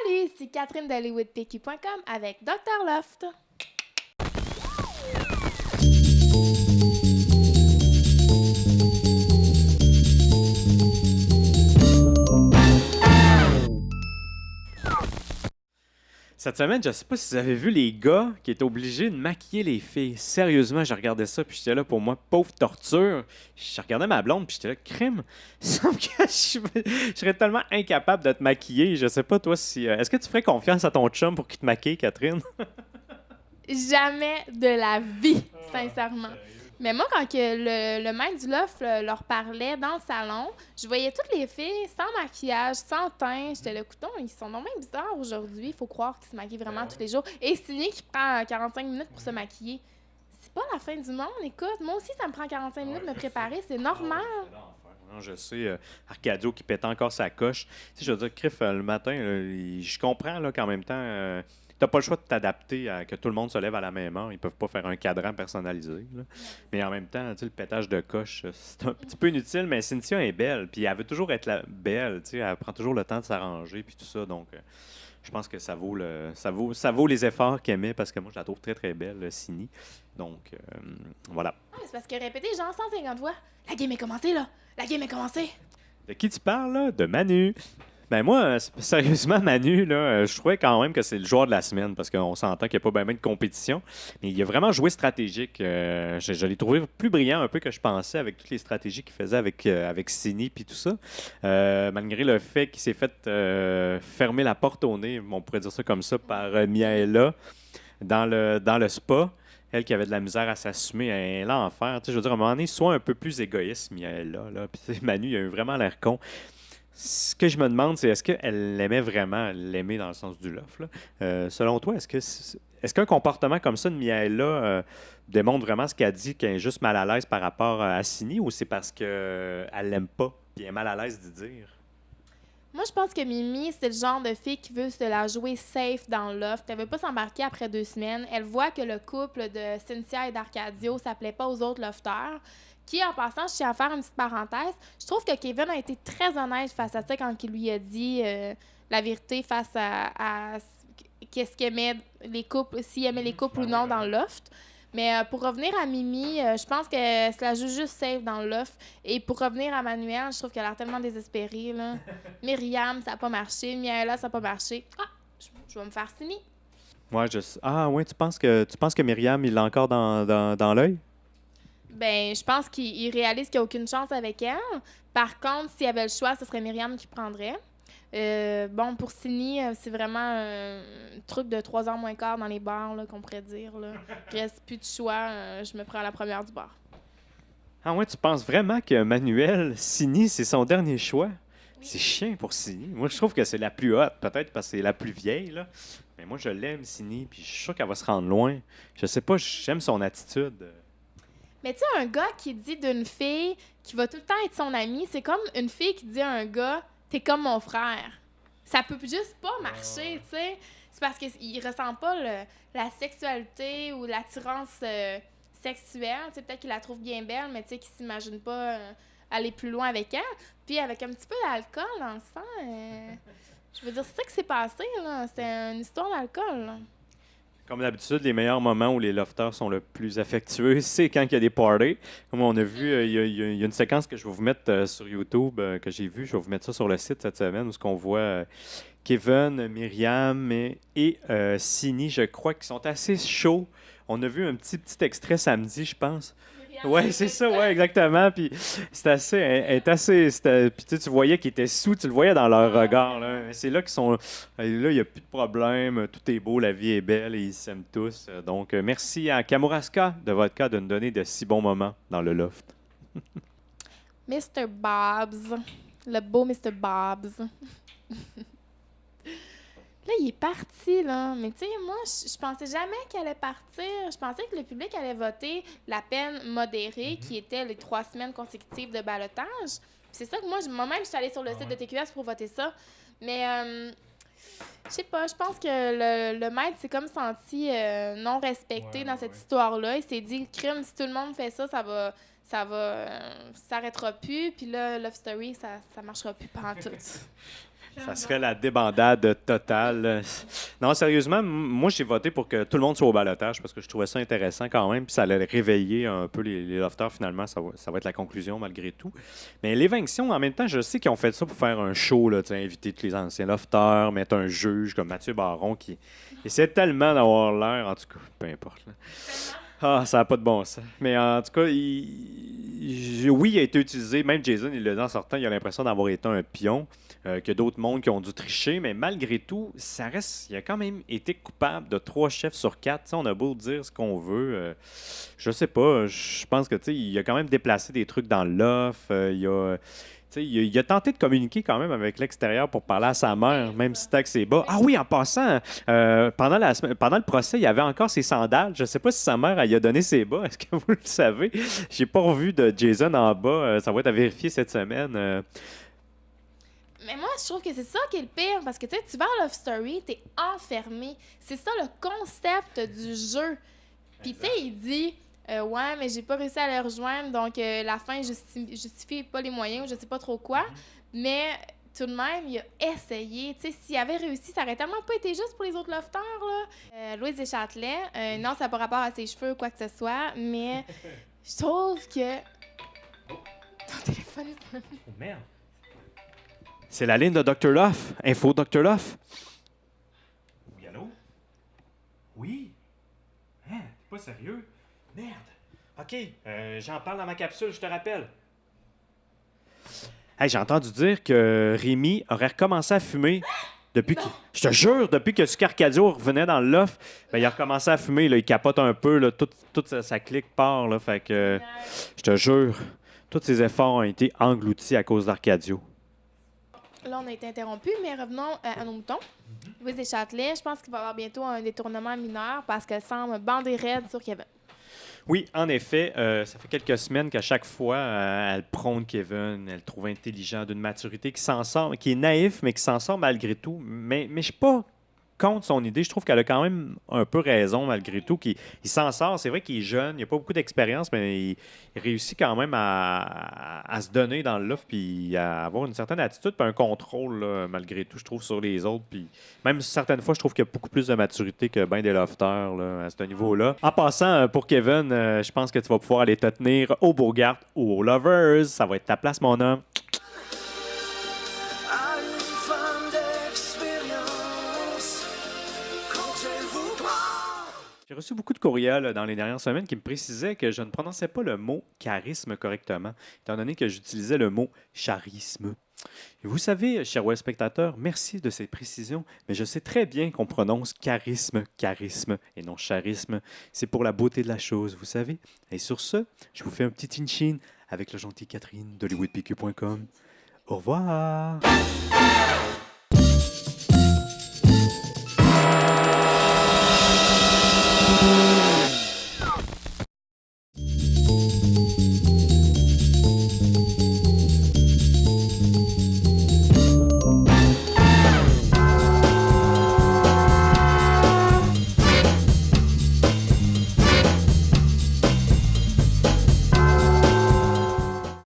Salut, c'est Catherine de HollywoodPQ.com avec Dr. Loft. Cette semaine, je sais pas si vous avez vu les gars qui étaient obligés de maquiller les filles. Sérieusement, je regardais ça, puis j'étais là pour moi, pauvre torture. Je regardais ma blonde, puis j'étais là, crime. Il semble que je serais tellement incapable de te maquiller. Je sais pas, toi, si. Est-ce que tu ferais confiance à ton chum pour qu'il te maquille, Catherine? Jamais de la vie, sincèrement. Mais moi, quand que le maître du loft leur parlait dans le salon, je voyais toutes les filles sans maquillage, sans teint. J'étais là, coudonc, ils sont donc même bizarres aujourd'hui. Il faut croire qu'ils se maquillent vraiment tous les jours. Et Sydney qui prend 45 minutes pour se maquiller. C'est pas la fin du monde, écoute. Moi aussi, ça me prend 45 minutes de me préparer. C'est normal. Non, je sais, Arcadio qui pète encore sa coche. Tu sais, je veux dire, Criff, le matin, là, je comprends là, qu'en même temps, t'as pas le choix de t'adapter à que tout le monde se lève à la même heure. Ils peuvent pas faire un cadran personnalisé. Là. Mais en même temps, tu sais, le pétage de coche, c'est un petit peu inutile, mais Cynthia est belle. Puis elle veut toujours être belle. Tu sais, elle prend toujours le temps de s'arranger. Puis tout ça. Donc, je pense que ça vaut les efforts qu'elle met parce que moi, je la trouve très, très belle, Cindy. Donc, voilà. Ouais, c'est parce que répéter genre 150 fois. La game est commencée, là. La game est commencée. De qui tu parles, là? De Manu. Ben moi, sérieusement, Manu, là, je trouvais quand même que c'est le joueur de la semaine parce qu'on s'entend qu'il n'y a pas bien de compétition. Mais il a vraiment joué stratégique. Je l'ai trouvé plus brillant un peu que je pensais avec toutes les stratégies qu'il faisait avec Sini puis tout ça. Malgré le fait qu'il s'est fait fermer la porte au nez, on pourrait dire ça comme ça, par Miaela dans le spa. Elle qui avait de la misère à s'assumer, elle a l'enfer. Tu sais, je veux dire, à un moment donné, sois un peu plus égoïste, Miaela. Là. Puis Manu, il a eu vraiment l'air con. Ce que je me demande, c'est est-ce qu'elle l'aimait vraiment, l'aimer dans le sens du love, là? Selon toi, est-ce qu'un comportement comme ça de Miaela démontre vraiment ce qu'elle dit, qu'elle est juste mal à l'aise par rapport à Sini, ou c'est parce qu'elle l'aime pas et elle est mal à l'aise d'y dire? Moi, je pense que Mimi, c'est le genre de fille qui veut se la jouer safe dans le loft. Elle veut pas s'embarquer après 2 semaines. Elle voit que le couple de Cynthia et d'Arcadio, ça plaît pas aux autres lofteurs. Qui, en passant, je tiens à faire une petite parenthèse, je trouve que Kevin a été très honnête face à ça quand il lui a dit la vérité face à qu'est-ce qu'aimaient les couples, s'il aimait les couples ou non dans le loft. Mais pour revenir à Mimi, je pense que se la joue juste safe dans le loft. Et pour revenir à Manuel, je trouve qu'elle a l'air tellement désespérée. Là. Myriam, ça n'a pas marché. Miaela, ça n'a pas marché. Ah, je vais me faire signer. Ouais, Ah, ouais, tu penses que Myriam, il l'a encore dans l'œil? Ben, je pense qu'il réalise qu'il n'y a aucune chance avec elle. Par contre, s'il y avait le choix, ce serait Myriam qui prendrait. Bon, pour Sini, c'est vraiment un truc de 3 heures moins quart dans les bars, là, qu'on pourrait dire. Là. Il reste plus de choix. Je me prends à la première du bar. Ah ouais, tu penses vraiment que Manuel Sini, c'est son dernier choix? Oui. C'est chiant pour Sini. Moi, je trouve que c'est la plus haute, peut-être parce que c'est la plus vieille, là. Mais moi, je l'aime, Sini, puis je suis sûr qu'elle va se rendre loin. Je sais pas, j'aime son attitude. Mais tu sais, un gars qui dit d'une fille qui va tout le temps être son amie, c'est comme une fille qui dit à un gars « t'es comme mon frère ». Ça peut juste pas marcher, tu sais. C'est parce qu'il ressent pas la sexualité ou l'attirance sexuelle. Tu sais, peut-être qu'il la trouve bien belle, mais tu sais, qu'il s'imagine pas aller plus loin avec elle. Puis avec un petit peu d'alcool dans le sang, je veux dire, c'est ça qui s'est passé, là. C'est une histoire d'alcool, là. Comme d'habitude, les meilleurs moments où les lofters sont le plus affectueux, c'est quand il y a des parties. Comme on a vu, il y a une séquence que je vais vous mettre sur YouTube, que j'ai vue. Je vais vous mettre ça sur le site cette semaine, où on voit Kevin, Myriam et Sini, je crois, qui sont assez chauds. On a vu un petit extrait samedi, je pense. Ouais, c'est ça, ouais, exactement. Puis puis tu voyais qu'ils étaient sous, tu le voyais dans leur regard. Là. C'est là qu'ils sont. Là, il n'y a plus de problème, tout est beau, la vie est belle et ils s'aiment tous. Donc, merci à Kamouraska de votre cas de nous donner de si bons moments dans le loft. Mr. Bobs. Le beau Mr. Bobs. Là, il est parti, là. Mais tu sais, moi, je pensais jamais qu'il allait partir. Je pensais que le public allait voter la peine modérée, qui était les 3 semaines consécutives de ballottage. Puis c'est ça que moi-même, je suis allée sur le site de TQS pour voter ça. Mais, je sais pas, je pense que le maître s'est comme senti non respecté dans cette histoire-là. Il s'est dit, le crime, si tout le monde fait ça, ça s'arrêtera plus. Puis là, Love Story, ça marchera plus pantoute. Ça serait la débandade totale. Non, sérieusement, moi, j'ai voté pour que tout le monde soit au balotage parce que je trouvais ça intéressant quand même. Puis ça allait réveiller un peu les lofters. Finalement, ça va être la conclusion malgré tout. Mais l'éviction, en même temps, je sais qu'ils ont fait ça pour faire un show, là, inviter tous les anciens lofters, mettre un juge comme Mathieu Baron qui essaie tellement d'avoir l'air, en tout cas, peu importe. Là. Ah, ça n'a pas de bon sens. Mais en tout cas, oui, il a été utilisé. Même Jason, il l'a dit en sortant, il a l'impression d'avoir été un pion. Que d'autres mondes qui ont dû tricher, mais malgré tout, ça reste. Il a quand même été coupable de 3 chefs sur 4. T'sais, on a beau dire ce qu'on veut. Je sais pas. Je pense que il a quand même déplacé des trucs dans l'offre. Il a tenté de communiquer quand même avec l'extérieur pour parler à sa mère, même si c'était avec ses bas. Ah oui, en passant, pendant le procès, il y avait encore ses sandales. Je ne sais pas si sa mère elle, y a donné ses bas. Est-ce que vous le savez? J'ai pas revu de Jason en bas. Ça va être à vérifier cette semaine. Mais moi, je trouve que c'est ça qui est le pire, parce que tu vas à Love Story, t'es enfermé. C'est ça le concept du jeu. Puis tu sais, il dit, ouais, mais j'ai pas réussi à les rejoindre, donc la fin justifie pas les moyens, ou je sais pas trop quoi. Mais tout de même, il a essayé. Tu sais, s'il avait réussi, ça aurait tellement pas été juste pour les autres lofters, là. Louise Deschâtelet, non, ça n'a pas rapport à ses cheveux ou quoi que ce soit, mais je trouve que... Ton téléphone... Oh merde! C'est la ligne de Dr. Love. Info Dr. Love. Oui, allô? Oui? Hein? T'es pas sérieux? Merde. OK, j'en parle dans ma capsule, je te rappelle. Hey, j'ai entendu dire que Rémi aurait recommencé à fumer depuis que... Je te jure, depuis que Sucre Arcadio revenait dans le loft, ben, il a recommencé à fumer. Là, il capote un peu. Là, toute sa clique part. Là, fait que, je te jure, tous ses efforts ont été engloutis à cause d'Arcadio. Là, on a été interrompu, mais revenons à nos moutons. Louise Deschâtelet, je pense qu'il va y avoir bientôt un détournement mineur parce qu'elle semble bander raide sur Kevin. Oui, en effet, ça fait quelques semaines qu'à chaque fois, elle prône Kevin, elle le trouve intelligent, d'une maturité qui s'en sort, qui est naïf, mais qui s'en sort malgré tout. Mais je ne suis pas contre son idée. Je trouve qu'elle a quand même un peu raison malgré tout. Il s'en sort. C'est vrai qu'il est jeune, il n'a pas beaucoup d'expérience, mais il réussit quand même à se donner dans le loft puis à avoir une certaine attitude puis un contrôle là, malgré tout, je trouve, sur les autres. Puis même certaines fois, je trouve qu'il y a beaucoup plus de maturité que bien des lofters là, à ce niveau-là. En passant, pour Kevin, je pense que tu vas pouvoir aller te tenir au Bogart ou au Lovers. Ça va être ta place, mon homme. J'ai reçu beaucoup de courriels dans les dernières semaines qui me précisaient que je ne prononçais pas le mot charisme correctement, étant donné que j'utilisais le mot charisme. Et vous savez, chers web spectateurs, merci de ces précisions, mais je sais très bien qu'on prononce charisme, et non charisme. C'est pour la beauté de la chose, vous savez. Et sur ce, je vous fais un petit in-chin avec la gentille Catherine d'HollywoodPQ.com. Au revoir!